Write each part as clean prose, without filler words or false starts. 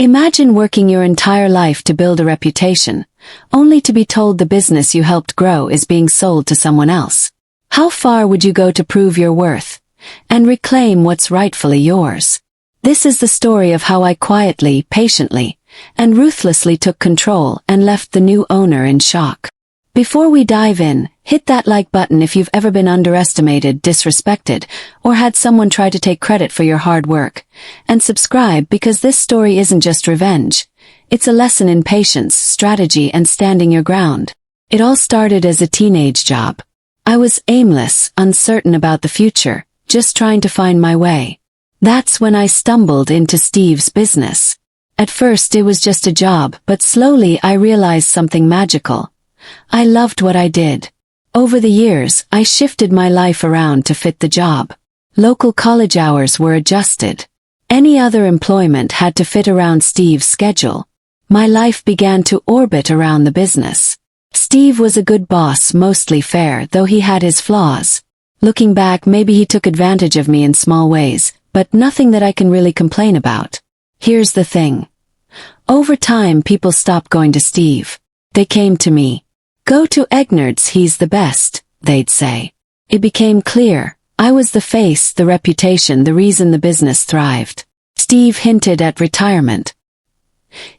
Imagine working your entire life to build a reputation, only to be told the business you helped grow is being sold to someone else. How far would you go to prove your worth and reclaim what's rightfully yours? This is the story of how I quietly, patiently, and ruthlessly took control and left the new owner in shock. Before we dive in, hit that like button if you've ever been underestimated, disrespected, or had someone try to take credit for your hard work. And subscribe because this story isn't just revenge. It's a lesson in patience, strategy, and standing your ground. It all started as a teenage job. I was aimless, uncertain about the future, just trying to find my way. That's when I stumbled into Steve's business. At first it was just a job, but slowly I realized something magical. I loved what I did. Over the years, I shifted my life around to fit the job. Local college hours were adjusted. Any other employment had to fit around Steve's schedule. My life began to orbit around the business. Steve was a good boss, mostly fair, though he had his flaws. Looking back, maybe he took advantage of me in small ways, but nothing that I can really complain about. Here's the thing. Over time, people stopped going to Steve. They came to me. Go to Egnard's, he's the best, they'd say. It became clear. I was the face, the reputation, the reason the business thrived. Steve hinted at retirement.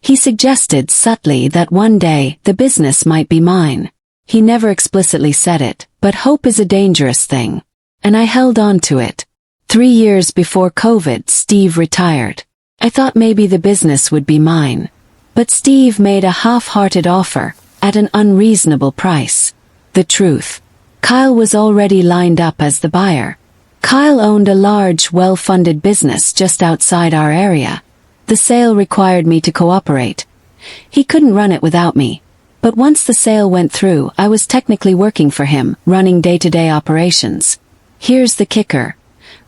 He suggested subtly that one day the business might be mine. He never explicitly said it, but hope is a dangerous thing. And I held on to it. 3 years before COVID, Steve retired. I thought maybe the business would be mine. But Steve made a half-hearted offer, at an unreasonable price. The truth. Kyle was already lined up as the buyer. Kyle owned a large, well-funded business just outside our area. The sale required me to cooperate. He couldn't run it without me. But once the sale went through, I was technically working for him, running day-to-day operations. Here's the kicker.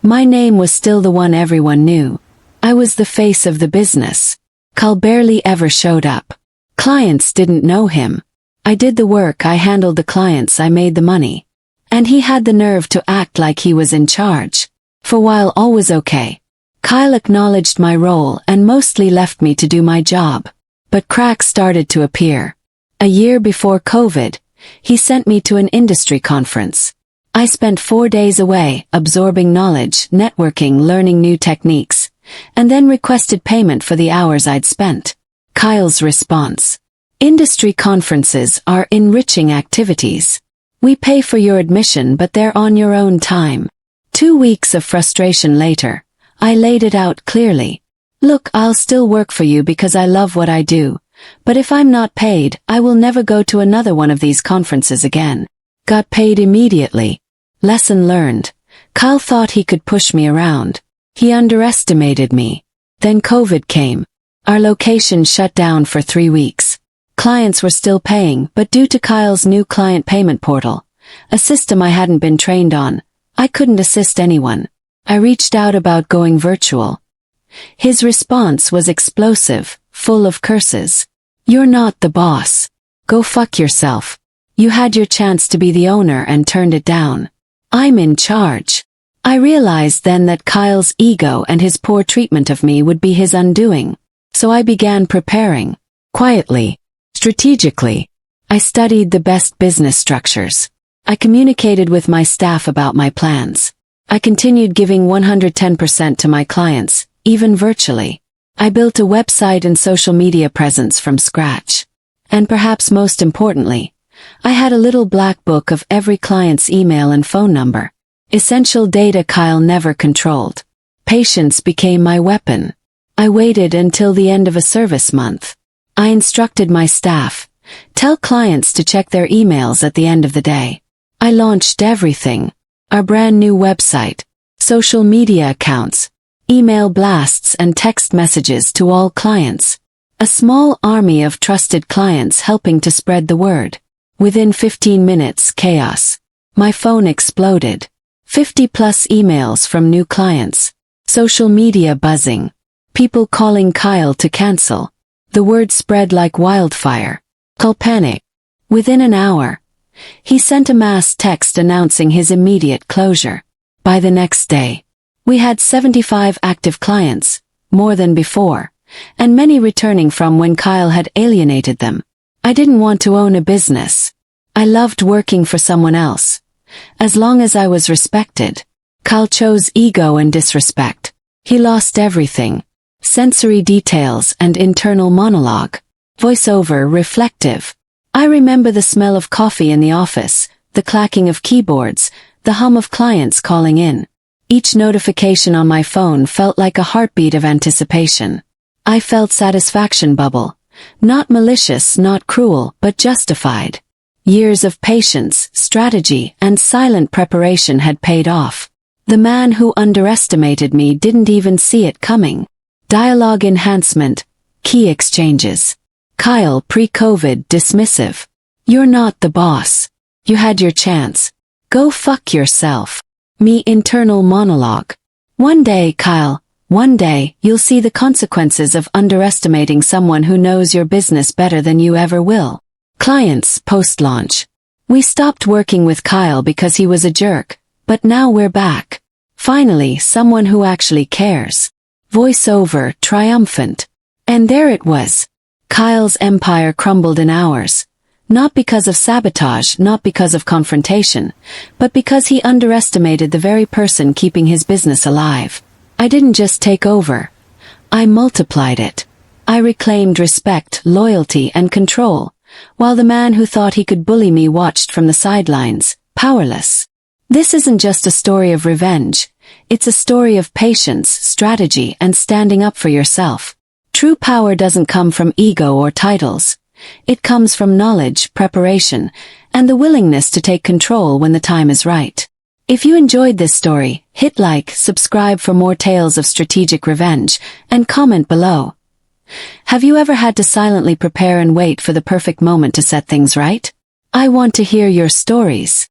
My name was still the one everyone knew. I was the face of the business. Kyle barely ever showed up. Clients didn't know him. I did the work, I handled the clients, I made the money. And he had the nerve to act like he was in charge. For a while all was okay. Kyle acknowledged my role and mostly left me to do my job. But cracks started to appear. A year before COVID, he sent me to an industry conference. I spent 4 days away, absorbing knowledge, networking, learning new techniques, and then requested payment for the hours I'd spent. Kyle's response. Industry conferences are enriching activities. We pay for your admission, but they're on your own time. 2 weeks of frustration later, I laid it out clearly. Look, I'll still work for you because I love what I do, but if I'm not paid, I will never go to another one of these conferences again. Got paid immediately. Lesson learned. Kyle thought he could push me around. He underestimated me. Then COVID came. Our location shut down for 3 weeks. Clients were still paying, but due to Kyle's new client payment portal, a system I hadn't been trained on, I couldn't assist anyone. I reached out about going virtual. His response was explosive, full of curses. You're not the boss. Go fuck yourself. You had your chance to be the owner and turned it down. I'm in charge. I realized then that Kyle's ego and his poor treatment of me would be his undoing. So I began preparing. Quietly. Strategically. I studied the best business structures. I communicated with my staff about my plans. I continued giving 110% to my clients, even virtually. I built a website and social media presence from scratch. And perhaps most importantly, I had a little black book of every client's email and phone number. Essential data Kyle never controlled. Patience became my weapon. I waited until the end of a service month. I instructed my staff, tell clients to check their emails at the end of the day. I launched everything. Our brand new website, social media accounts, email blasts and text messages to all clients. A small army of trusted clients helping to spread the word. Within 15 minutes, chaos. My phone exploded. 50+ emails from new clients. Social media buzzing. People calling Kyle to cancel. The word spread like wildfire. Kyle panicked. Within an hour, he sent a mass text announcing his immediate closure. By the next day, we had 75 active clients, more than before, and many returning from when Kyle had alienated them. I didn't want to own a business. I loved working for someone else. As long as I was respected. Kyle chose ego and disrespect. He lost everything. Sensory details and internal monologue. Voiceover reflective. I remember the smell of coffee in the office, the clacking of keyboards, the hum of clients calling in. Each notification on my phone felt like a heartbeat of anticipation. I felt satisfaction bubble. Not malicious, not cruel, but justified. Years of patience, strategy, and silent preparation had paid off. The man who underestimated me didn't even see it coming. Dialogue enhancement, key exchanges. Kyle, pre-COVID, dismissive. You're not the boss. You had your chance. Go fuck yourself. Me, internal monologue. One day, Kyle, one day, you'll see the consequences of underestimating someone who knows your business better than you ever will. Clients, post-launch. We stopped working with Kyle because he was a jerk, but now we're back. Finally, someone who actually cares. Voiceover, triumphant. And there it was. Kyle's empire crumbled in hours. Not because of sabotage, not because of confrontation, but because he underestimated the very person keeping his business alive. I didn't just take over. I multiplied it. I reclaimed respect, loyalty, and control, while the man who thought he could bully me watched from the sidelines, powerless. This isn't just a story of revenge. It's a story of patience, strategy, and standing up for yourself. True power doesn't come from ego or titles. It comes from knowledge, preparation, and the willingness to take control when the time is right. If you enjoyed this story, hit like, subscribe for more tales of strategic revenge, and comment below. Have you ever had to silently prepare and wait for the perfect moment to set things right? I want to hear your stories.